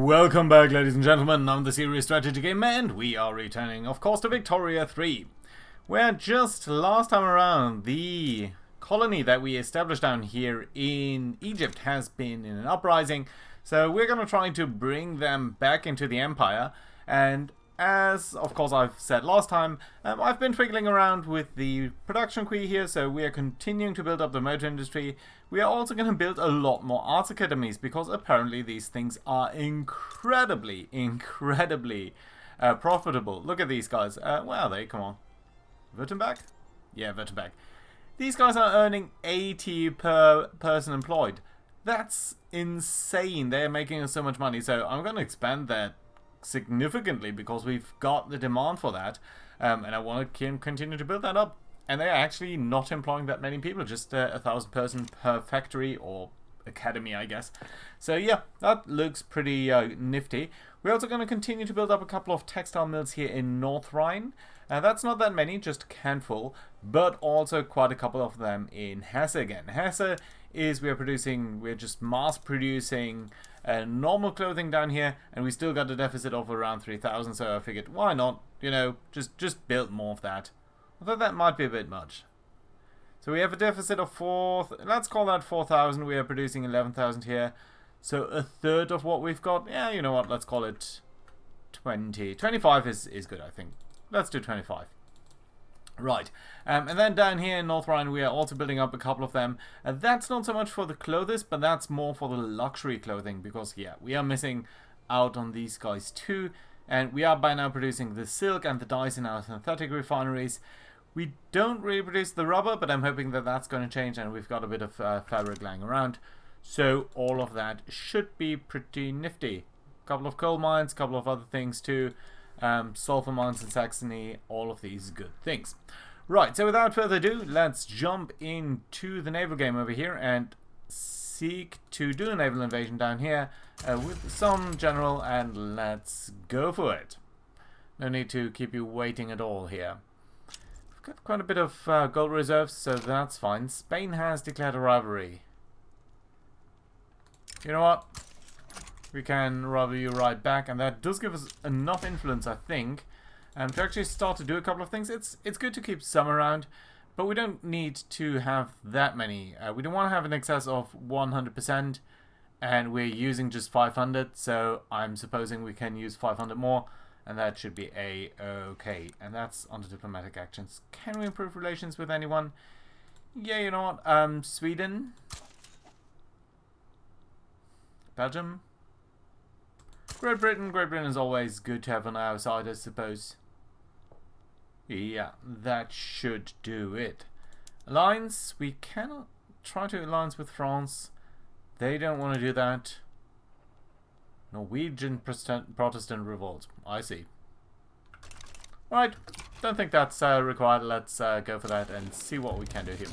Welcome back, ladies and gentlemen. I'm the Serious Strategy Gamer, and we are returning, of course, to Victoria 3. Where just last time around, the colony that we established down here in Egypt has been in an uprising. So we're going to try to bring them back into the empire. And as, of course, I've said last time, I've been twiggling around with the production queue here, so we are continuing to build up the motor industry. We are also going to build a lot more arts academies, because apparently these things are incredibly profitable. Look at these guys. Where are they? Come on. Württemberg? Yeah, Württemberg. These guys are earning 80 per person employed. That's insane. They're making us so much money, so I'm going to expand that significantly because we've got the demand for that, and I want to continue to build that up. And they're actually not employing that many people, just 1,000 person per factory or academy, I guess. So yeah, that looks pretty nifty. We're also going to continue to build up a couple of textile mills here in North Rhine. That's not that many, just a handful, but also quite a couple of them in Hesse again. Hesse is we're just mass producing normal clothing down here, and we still got a deficit of around 3,000, so I figured, why not, you know, just build more of that. Although that might be a bit much. So we have a deficit of let's call that 4,000. We are producing 11,000 here. So a third of what we've got. Yeah, you know what, let's call it 20. 25 is good, I think. Let's do 25. Right, and then down here in North Rhine we are also building up a couple of them. That's not so much for the clothes, but that's more for the luxury clothing, because yeah, we are missing out on these guys too. And we are by now producing the silk and the dyes in our synthetic refineries. We don't really produce the rubber, but I'm hoping that that's going to change, and we've got a bit of fabric lying around. So all of that should be pretty nifty. A couple of coal mines, a couple of other things too. Sulfur mines in Saxony, all of these good things. Right, so without further ado, let's jump into the naval game over here and seek to do a naval invasion down here with some general, and let's go for it. No need to keep you waiting at all here. We've got quite a bit of gold reserves, so that's fine. Spain has declared a rivalry. You know what? We can rival you right back, and that does give us enough influence, I think, to actually start to do a couple of things. It's good to keep some around, but we don't need to have that many. We don't want to have an excess of 100%, and we're using just 500, so I'm supposing we can use 500 more, and that should be a-okay. And that's under diplomatic actions. Can we improve relations with anyone? Yeah, you know what? Sweden? Belgium? Great Britain. Great Britain is always good to have on our side, I suppose. Yeah, that should do it. Alliance, we cannot try to alliance with France. They don't want to do that. Norwegian Protestant revolt. I see. Right, don't think that's required. Let's go for that and see what we can do here.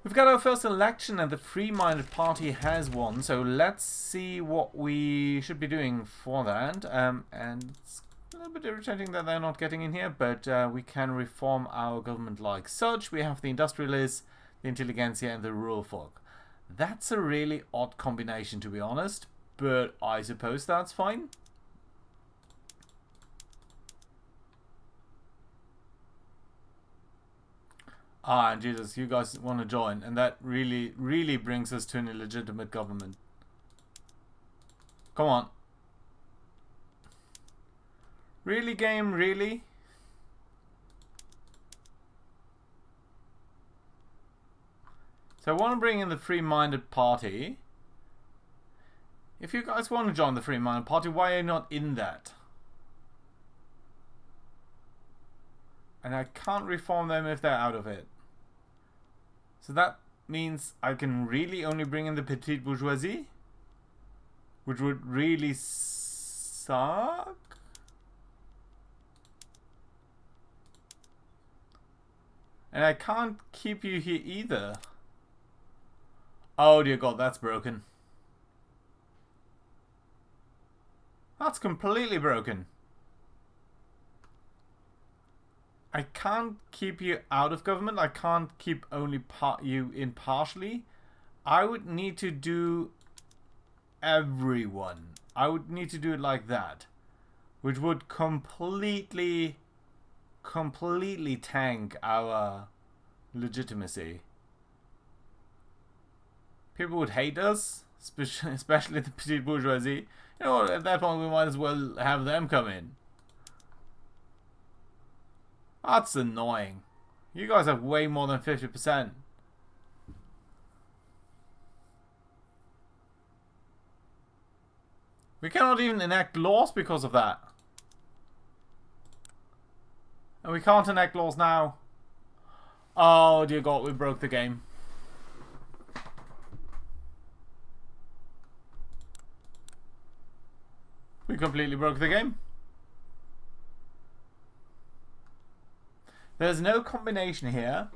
We've got our first election, and the Free-Minded Party has won, so let's see what we should be doing for that. And it's a little bit irritating that they're not getting in here, but we can reform our government like such. We have the industrialists, the intelligentsia, and the rural folk. That's a really odd combination, to be honest, but I suppose that's fine. Ah, and Jesus, you guys want to join, and that really brings us to an illegitimate government. Come on. Really, game? Really? So I want to bring in the Free-Minded Party. If you guys want to join the Free-Minded Party, why are you not in that? And I can't reform them if they're out of it. So that means I can really only bring in the petite bourgeoisie, which would really suck. And I can't keep you here either. Oh dear God, that's broken. That's completely broken. I can't keep you out of government. I can't keep only you in partially. I would need to do everyone. I would need to do it like that, which would completely tank our legitimacy. People would hate us, especially the petite bourgeoisie. You know what, at that point we might as well have them come in. That's annoying. You guys have way more than 50%. We cannot even enact laws because of that. And we can't enact laws now. Oh dear God, we broke the game. We completely broke the game. There's no combination here.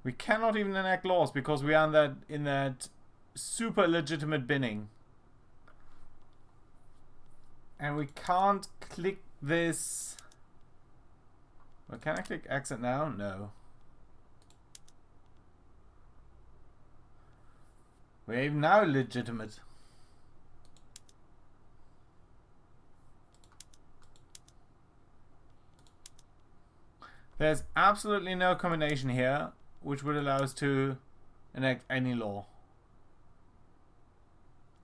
We cannot even enact laws because we are in that super legitimate binning. And we can't click this. Well, can I click exit now? No. We're even now legitimate. There's absolutely no combination here which would allow us to enact any law.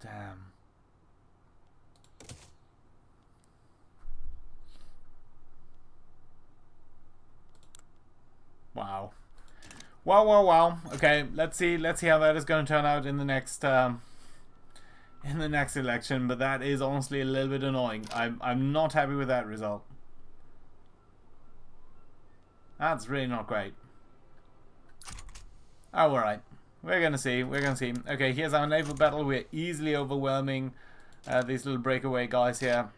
Damn. Wow. Wow. Okay, let's see how that is going to turn out in the next election, but that is honestly a little bit annoying. I'm not happy with that result. That's really not great. Oh, alright. We're gonna see. Okay, here's our naval battle. We're easily overwhelming these little breakaway guys here.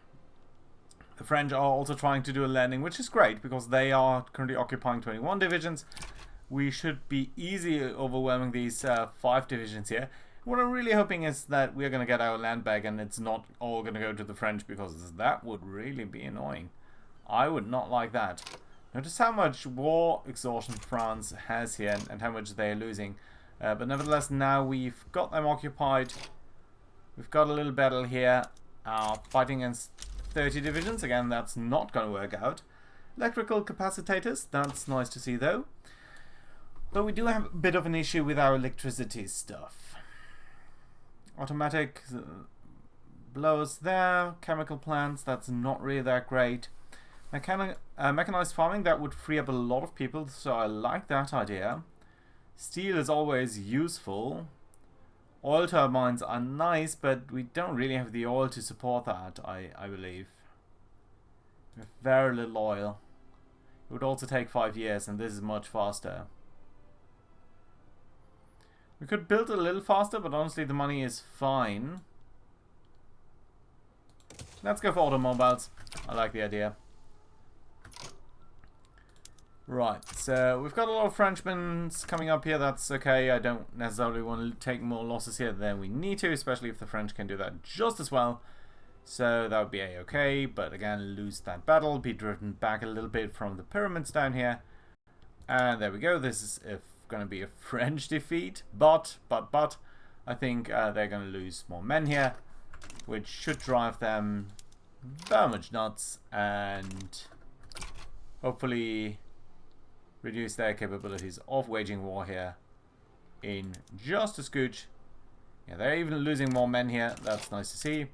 The French are also trying to do a landing, which is great because they are currently occupying 21 divisions. We should be easily overwhelming these 5 divisions here. What I'm really hoping is that we're going to get our land back and it's not all going to go to the French, because that would really be annoying. I would not like that. Notice how much war exhaustion France has here and how much they're losing. But nevertheless, now we've got them occupied. We've got a little battle here. Fighting against 30 divisions. Again, that's not going to work out. Electrical capacitors. That's nice to see, though. But we do have a bit of an issue with our electricity stuff. Automatic blowers there. Chemical plants. That's not really that great. Mechanized farming, that would free up a lot of people, so I like that idea. Steel is always useful. Oil turbines are nice, but we don't really have the oil to support that, I believe. We have very little oil. It would also take 5 years, and this is much faster. We could build a little faster, but honestly the money is fine. Let's go for automobiles. I like the idea. Right, so we've got a lot of Frenchmen coming up here. That's okay. I don't necessarily want to take more losses here than we need to, especially if the French can do that just as well. So that would be a-okay, but again, lose that battle, be driven back a little bit from the pyramids down here. And there we go. This is going to be a French defeat, but I think they're going to lose more men here, which should drive them very much nuts and hopefully reduce their capabilities of waging war here in just a scooch. Yeah, they're even losing more men here. That's nice to see.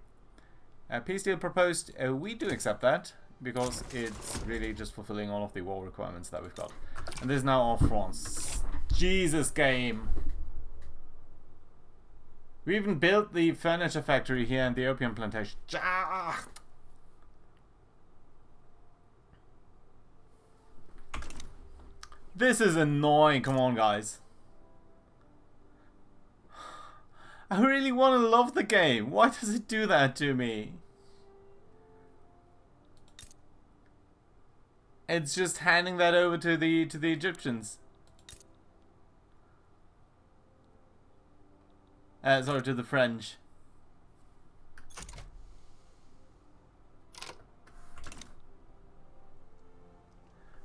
Peace deal proposed. We do accept that because it's really just fulfilling all of the war requirements that we've got. And this is now all France. Jesus, game. We even built the furniture factory here and the opium plantation. This is annoying. Come on, guys. I really want to love the game. Why does it do that to me? It's just handing that over to the Egyptians. Sorry, to the French.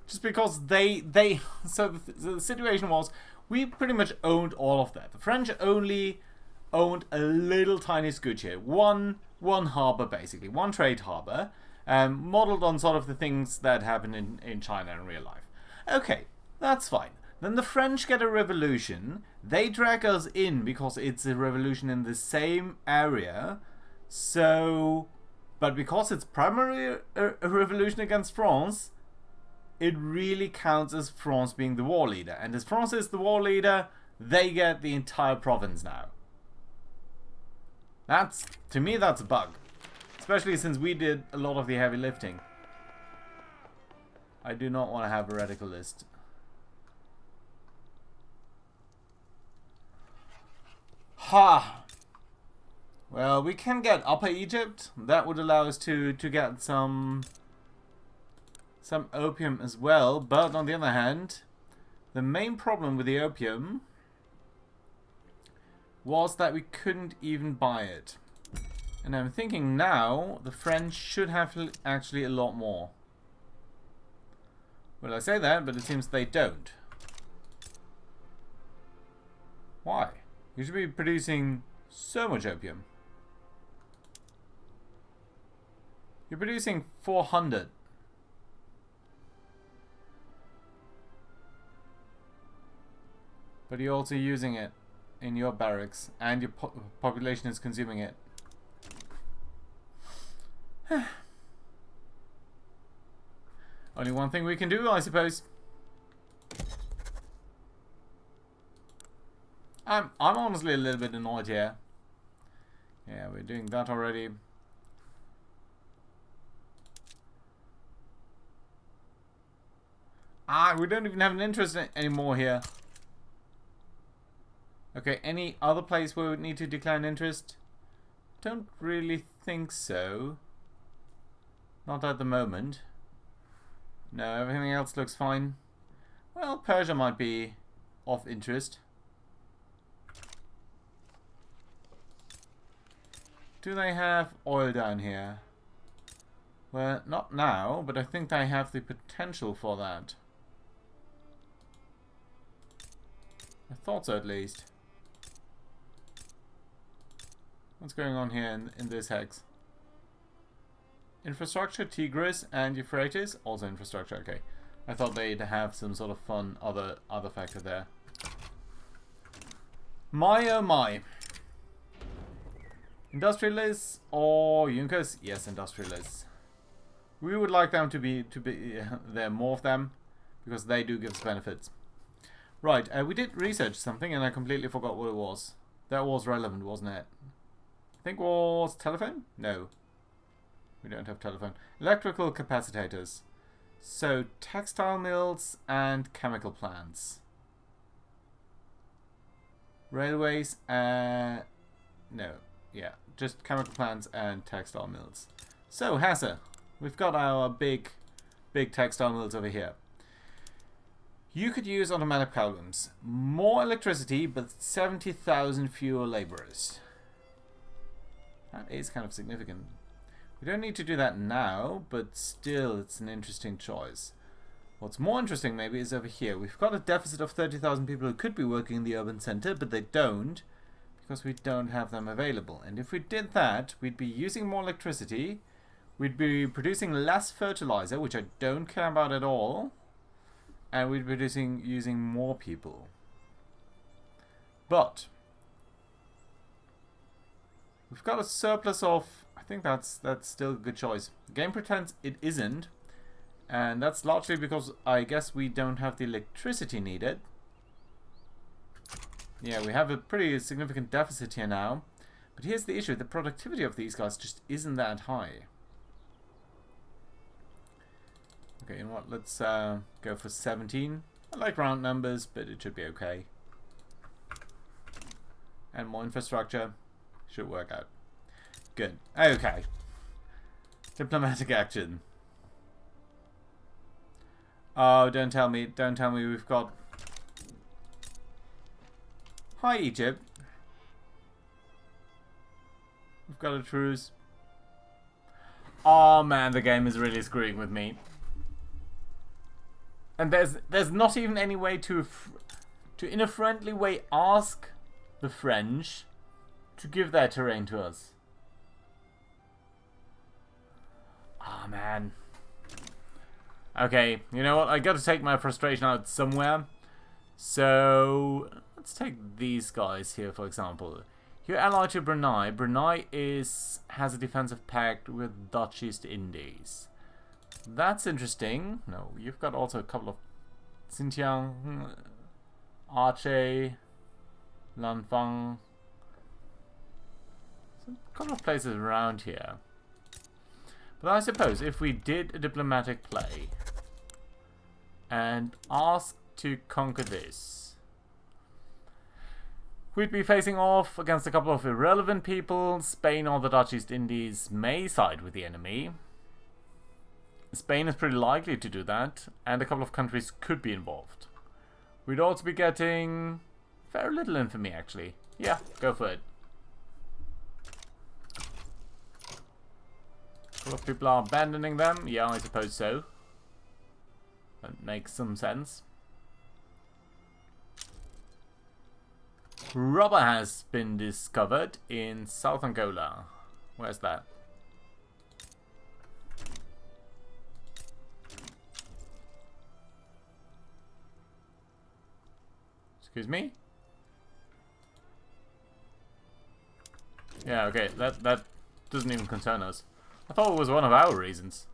Just because so the situation was, we pretty much owned all of that. The French only owned a little tiny scooch here. One harbour, basically. One trade harbour. Modelled on sort of the things that happen in China in real life. Okay, that's fine. Then the French get a revolution. They drag us in because it's a revolution in the same area. So, but because it's primarily a revolution against France, it really counts as France being the war leader. And as France is the war leader, they get the entire province now. To me, that's a bug. Especially since we did a lot of the heavy lifting. I do not want to have a radical list. Ha! Well, we can get Upper Egypt. That would allow us to get some opium as well. But on the other hand, the main problem with the opium was that we couldn't even buy it. And I'm thinking now the French should have actually a lot more. Well, I say that, but it seems they don't. Why? You should be producing so much opium. You're producing 400. But you're also using it in your barracks, and your population is consuming it. Only one thing we can do, I suppose. I'm honestly a little bit annoyed here. Yeah, we're doing that already. We don't even have an interest anymore here. Okay, any other place where we need to declare an interest? Don't really think so. Not at the moment. No, everything else looks fine. Well, Persia might be of interest. Do they have oil down here? Well, not now, but I think they have the potential for that. I thought so, at least. What's going on here in this hex? Infrastructure, Tigris and Euphrates. Also infrastructure, okay. I thought they'd have some sort of fun other factor there. My oh my. Industrialists or Junkers? Yes, industrialists. We would like them to be there, more of them, because they do give us benefits. Right, we did research something and I completely forgot what it was. That was relevant, wasn't it? I think it was telephone? No. We don't have telephone. Electrical capacitors. So, textile mills and chemical plants. Railways, no. Yeah, just chemical plants and textile mills. So, Hesse. We've got our big textile mills over here. You could use automatic columns. More electricity, but 70,000 fewer laborers. That is kind of significant. We don't need to do that now, but still it's an interesting choice. What's more interesting maybe is over here. We've got a deficit of 30,000 people who could be working in the urban center, but they don't, because we don't have them available. And if we did that, we'd be using more electricity, we'd be producing less fertilizer, which I don't care about at all, and we'd be using more people. But we've got a surplus of, I think that's still a good choice. The game pretends it isn't, and that's largely because I guess we don't have the electricity needed. Yeah, we have a pretty significant deficit here now. But here's the issue, the productivity of these guys just isn't that high. Okay, you know what, let's go for 17. I like round numbers, but it should be okay. And more infrastructure should work out. Good. Okay. Diplomatic action. Oh, don't tell me we've got... Hi, Egypt. We've got a truce. Oh man, the game is really screwing with me. And there's not even any way to in a friendly way ask the French to give that terrain to us. Ah, man. Okay, you know what? I got to take my frustration out somewhere. So let's take these guys here, for example. You're allied to Brunei. Brunei has a defensive pact with Dutch East Indies. That's interesting. No, you've got also a couple of Xinjiang, Aceh, Lanfang. A couple of places around here. But I suppose if we did a diplomatic play and asked to conquer this, we'd be facing off against a couple of irrelevant people. Spain or the Dutch East Indies may side with the enemy. Spain is pretty likely to do that, and a couple of countries could be involved. We'd also be getting very little infamy, actually. Yeah, go for it. A lot of people are abandoning them. Yeah, I suppose so. That makes some sense. Rubber has been discovered in South Angola. Where's that? Excuse me? Yeah, okay, that doesn't even concern us. I thought it was one of our reasons.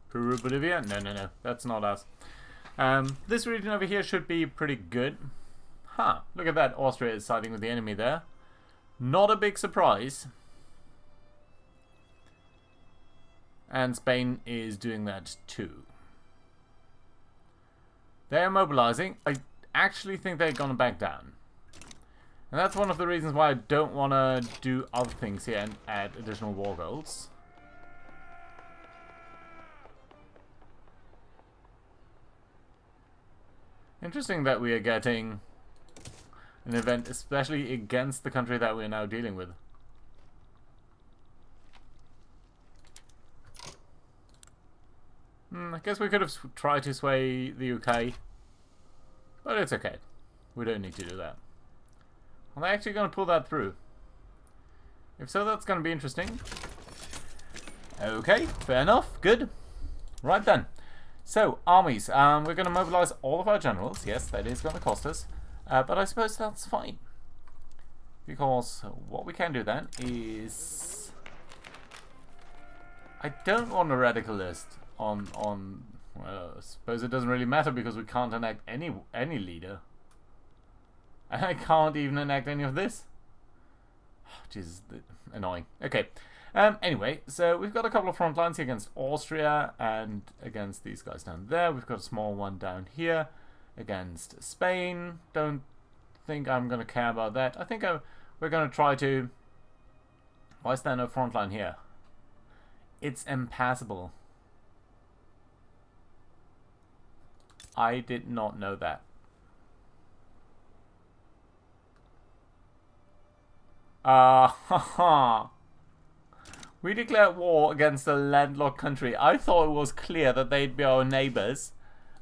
Peru, Bolivia? No, that's not us. This region over here should be pretty good. Huh, look at that, Austria is siding with the enemy there. Not a big surprise. And Spain is doing that too. They are mobilizing. I actually think they're gonna back down. And that's one of the reasons why I don't want to do other things here and add additional war goals. Interesting that we are getting an event especially against the country that we're now dealing with. I guess we could have tried to sway the UK, but it's okay. We don't need to do that. Are they actually going to pull that through? If so, that's going to be interesting. Okay, fair enough. Good. Right then. So, armies. We're going to mobilize all of our generals. Yes, that is going to cost us. But I suppose that's fine. Because what we can do then is... I don't want a radicalist on well, I suppose it doesn't really matter because we can't enact any leader. And I can't even enact any of this. Jesus, annoying. Okay. Anyway, so we've got a couple of front lines here against Austria and against these guys down there. We've got a small one down here against Spain. Don't think I'm going to care about that. I think we're going to try to... Why is there no front line here? It's impassable. I did not know that. We declared war against a landlocked country. I thought it was clear that they'd be our neighbors,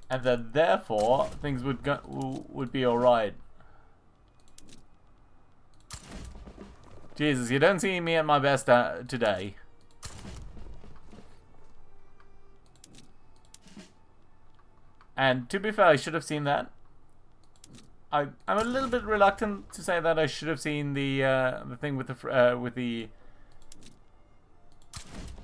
and that therefore things would be all right. Jesus, you don't see me at my best today. And to be fair, I should have seen that. I'm a little bit reluctant to say that I should have seen the thing with the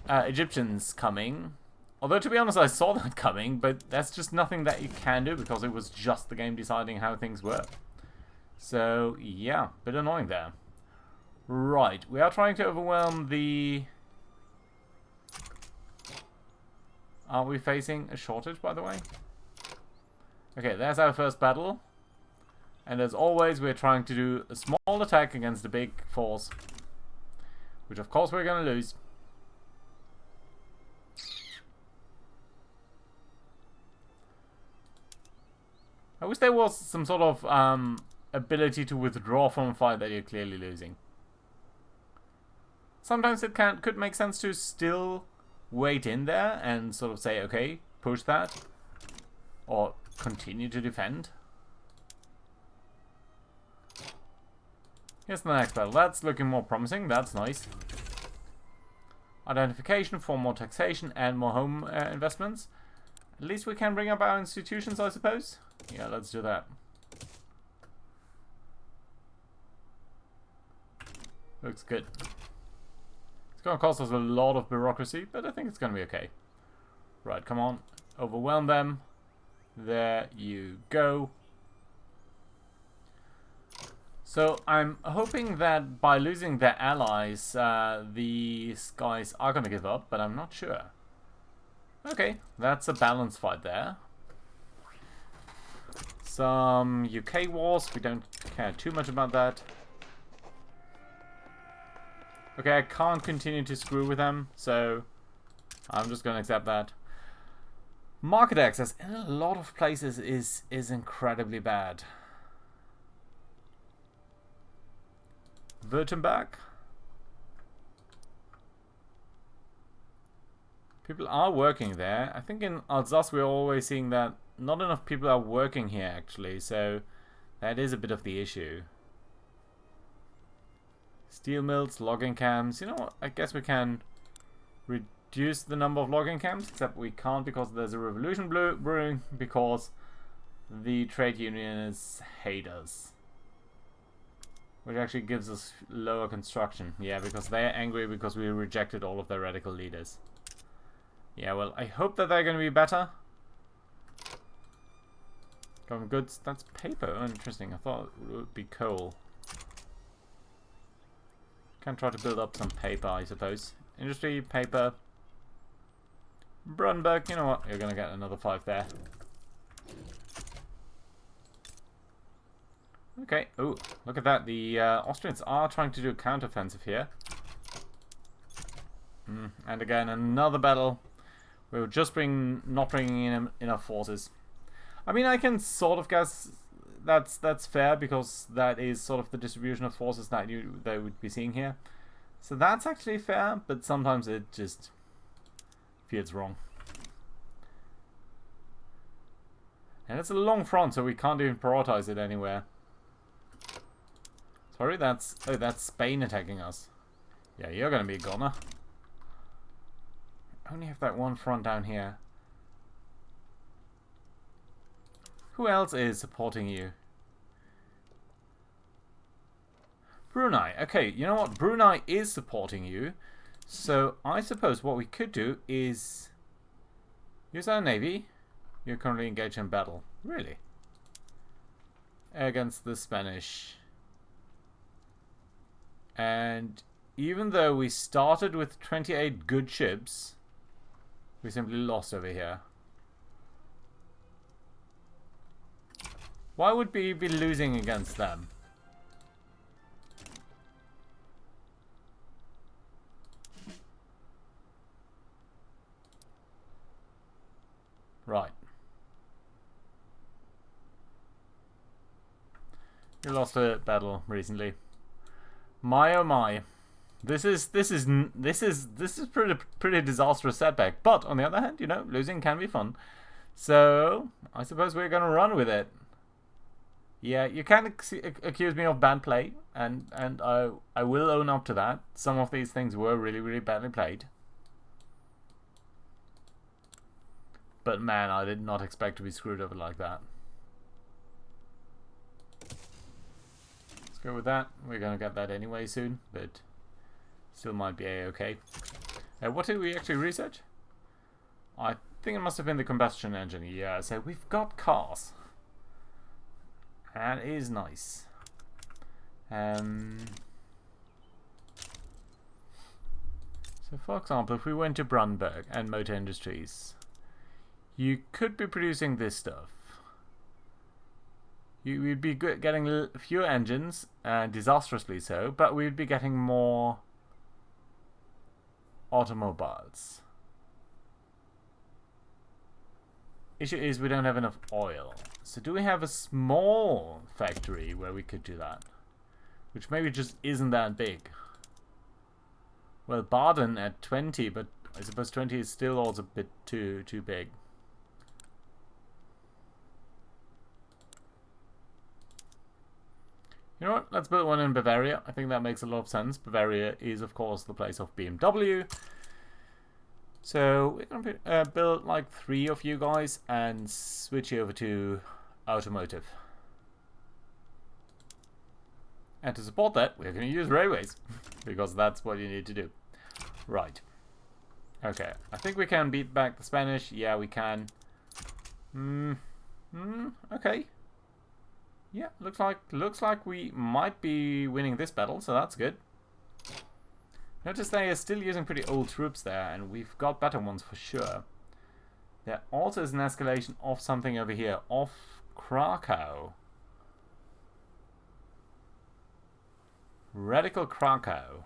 Egyptians coming. Although, to be honest, I saw that coming, but that's just nothing that you can do because it was just the game deciding how things were. So, yeah, bit annoying there. Right, we are trying to overwhelm the... Are we facing a shortage, by the way? Okay, there's our first battle. And as always, we're trying to do a small attack against a big force. Which, of course, we're going to lose. I wish there was some sort of ability to withdraw from a fight that you're clearly losing. Sometimes it could make sense to still wait in there and sort of say, okay, push that. Or continue to defend. Here's the next battle. That's looking more promising. That's nice. Identification for more taxation and more home investments. At least we can bring up our institutions, I suppose. Yeah, let's do that. Looks good. It's going to cost us a lot of bureaucracy, but I think it's going to be okay. Right, come on. Overwhelm them. There you go. So I'm hoping that by losing their allies, these guys are going to give up, but I'm not sure. Okay, that's a balanced fight there. Some UK wars, we don't care too much about that. Okay, I can't continue to screw with them, so I'm just going to accept that. Market access in a lot of places is incredibly bad. Württemberg. People are working there. I think in Alsace we're always seeing that not enough people are working here actually, so that is a bit of the issue. Steel mills, logging camps. You know what? I guess we can reduce the number of logging camps, except we can't because there's a revolution brewing, because the trade unionists hate us. Which actually gives us lower construction. Yeah, because they're angry because we rejected all of their radical leaders. Yeah, well, I hope that they're going to be better. Government goods, that's paper. Oh, interesting. I thought it would be coal. Can try to build up some paper, I suppose. Industry, paper. Brunberg, you know what? You're going to get another 5 there. Okay. Oh, look at that. The Austrians are trying to do a counteroffensive here. And again, another battle. We're just not bringing in enough forces. I mean, I can sort of guess that's fair, because that is sort of the distribution of forces that they would be seeing here. So that's actually fair, but sometimes it just feels wrong. And it's a long front, so we can't even prioritize it anywhere. Sorry, that's Spain attacking us. Yeah, you're gonna be a goner. Only have that one front down here. Who else is supporting you? Brunei. Okay, you know what? Brunei is supporting you. So I suppose what we could do is use our navy. You're currently engaged in battle. Really? Against the Spanish. And even though we started with 28 good ships, we simply lost over here. Why would we be losing against them? Right. You lost a battle recently. My oh my. This is pretty disastrous setback. But on the other hand, you know, losing can be fun. So I suppose we're gonna run with it. Yeah, you can accuse me of bad play, and I will own up to that. Some of these things were really, really badly played. But man, I did not expect to be screwed over like that. Let's go with that. We're gonna get that anyway soon, but still might be a-okay. What did we actually research? I think it must have been the combustion engine. Yeah, so we've got cars. That is nice. So for example, if we went to Brunberg and Motor Industries, you could be producing this stuff. We'd be getting fewer engines, disastrously so, but we'd be getting more automobiles. Issue is we don't have enough oil. So do we have a small factory where we could do that? Which maybe just isn't that big. Well, Baden at 20, but I suppose 20 is still also a bit too big. You know what? Let's build one in Bavaria. I think that makes a lot of sense. Bavaria is, of course, the place of BMW. So we're going to build like 3 of you guys and switch you over to automotive. And to support that, we're going to use railways. Because that's what you need to do. Right. Okay. I think we can beat back the Spanish. Yeah, we can. Okay. Yeah, looks like we might be winning this battle, so that's good. Notice they are still using pretty old troops there, and we've got better ones for sure. There also is an escalation of something over here, off Krakow. Radical Krakow.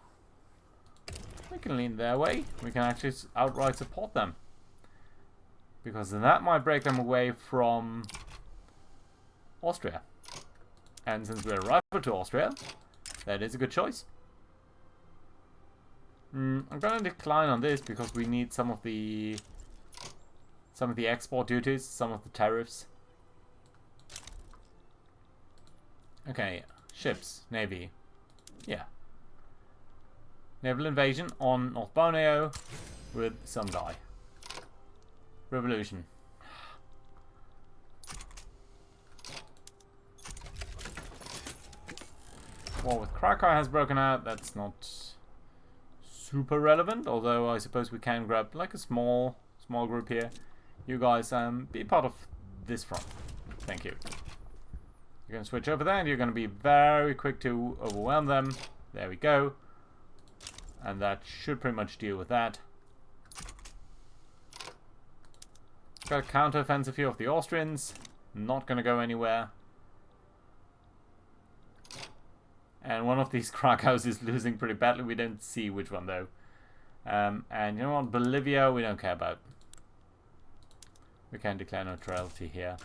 We can lean their way. We can actually outright support them. Because that might break them away from Austria. And since we're a rival to Austria, that is a good choice. I'm going to decline on this because we need some of the export duties, some of the tariffs. Okay, ships, navy. Yeah. Naval invasion on North Borneo with some guy. Revolution. War with Krakow has broken out. That's not super relevant, although I suppose we can grab like a small group here. You guys be part of this front. Thank you. You're going to switch over there and you're going to be very quick to overwhelm them. There we go. And that should pretty much deal with that. Got a counter-offensive here of the Austrians. Not going to go anywhere. And one of these Krakows is losing pretty badly. We don't see which one though. And you know what? Bolivia we don't care about. We can declare neutrality here.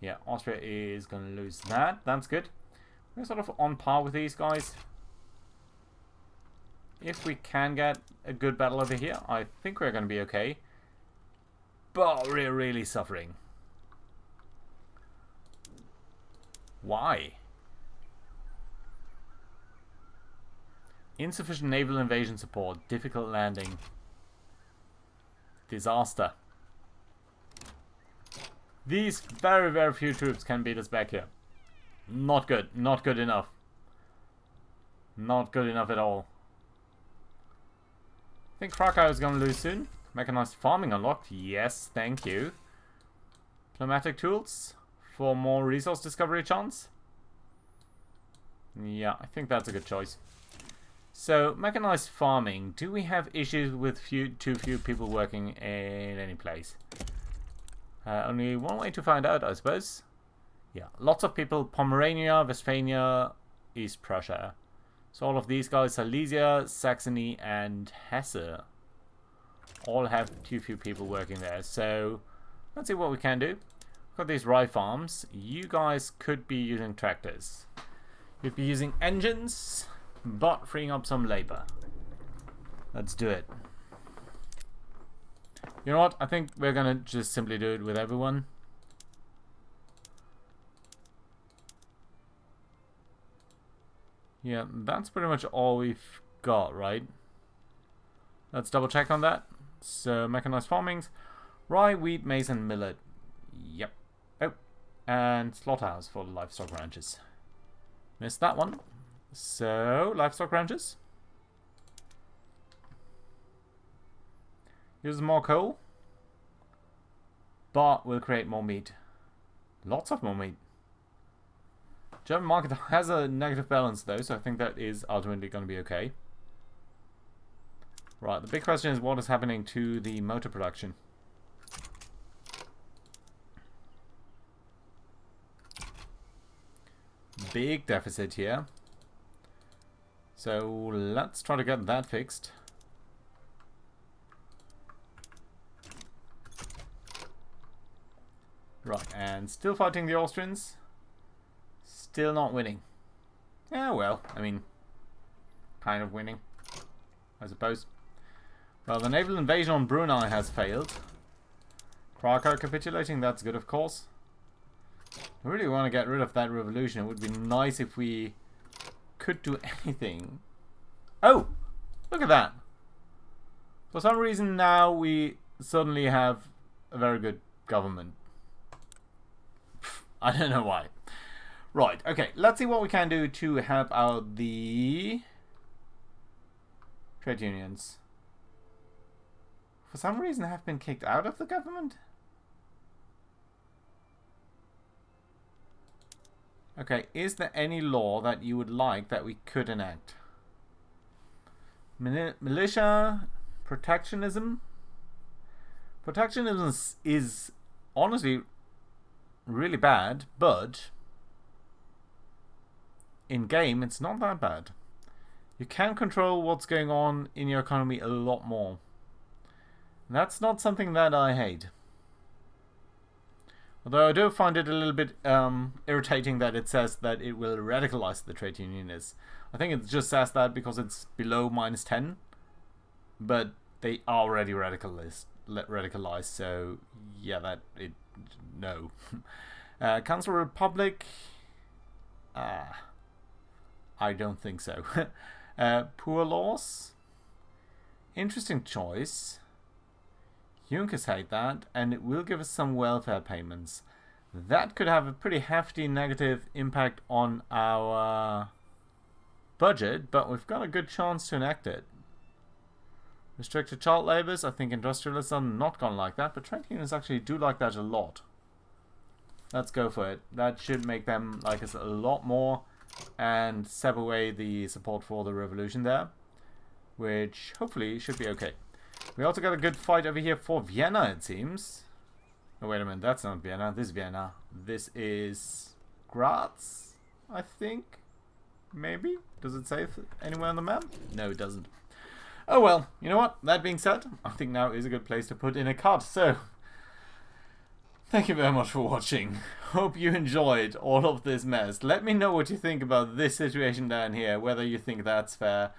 Yeah, Austria is going to lose that. That's good. We're sort of on par with these guys. If we can get a good battle over here, I think we're going to be okay. But we're really suffering. Why? Insufficient naval invasion support. Difficult landing. Disaster. These very, very few troops can beat us back here. Not good. Not good enough. Not good enough at all. I think Krakow is going to lose soon. Mechanized farming unlocked. Yes, thank you. Diplomatic tools for more resource discovery chance. Yeah, I think that's a good choice. So, mechanized farming. Do we have issues with too few people working in any place? Only one way to find out, I suppose. Yeah, lots of people. Pomerania, Westphalia, East Prussia. So all of these guys, Silesia, Saxony, and Hesse, all have too few people working there. So let's see what we can do. Got these rye farms. You guys could be using tractors. You'd be using engines, but freeing up some labor. Let's do it. You know what? I think we're gonna just simply do it with everyone. Yeah, that's pretty much all we've got, right? Let's double check on that. So, mechanized farmings. Rye, wheat, maize, and millet. Yep. Oh, and slaughterhouse for the livestock ranches. Missed that one. So, livestock ranches. Use more coal. But we'll create more meat. Lots of more meat. German market has a negative balance though, so I think that is ultimately going to be okay. Right, the big question is what is happening to the motor production. Big deficit here. So let's try to get that fixed. Right, and still fighting the Austrians. Still not winning. Yeah, well, I mean, kind of winning, I suppose. Well, the naval invasion on Brunei has failed. Krakow capitulating, that's good, of course. I really want to get rid of that revolution. It would be nice if we could do anything. Oh! Look at that! For some reason now we suddenly have a very good government. I don't know why. Right, okay, let's see what we can do to help out the trade unions. For some reason have been kicked out of the government? Okay, is there any law that you would like that we could enact? Militia, protectionism? Protectionism is honestly really bad, but in game it's not that bad. You can control what's going on in your economy a lot more. And that's not something that I hate. Although I do find it a little bit irritating that it says that it will radicalize the trade unionists. I think it just says that because it's below -10, but they are already radicalized, so yeah, no. Council Republic, I don't think so. Poor laws, interesting choice. Junkers hate that, and it will give us some welfare payments. That could have a pretty hefty negative impact on our budget, but we've got a good chance to enact it. Restricted child labours, I think industrialists are not going to like that, but trade unions actually do like that a lot. Let's go for it. That should make them like us a lot more and step away the support for the revolution there, which hopefully should be okay. We also got a good fight over here for Vienna, it seems. Oh, wait a minute, that's not Vienna. This is Vienna. This is Graz, I think. Maybe? Does it say anywhere on the map? No, it doesn't. Oh well, you know what? That being said, I think now is a good place to put in a cut. So, thank you very much for watching. Hope you enjoyed all of this mess. Let me know what you think about this situation down here, whether you think that's fair.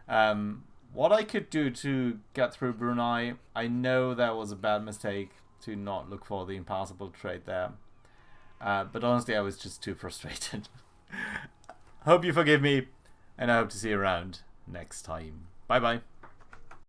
What I could do to get through Brunei, I know that was a bad mistake to not look for the impassable trade there. But honestly, I was just too frustrated. Hope you forgive me, and I hope to see you around next time. Bye bye.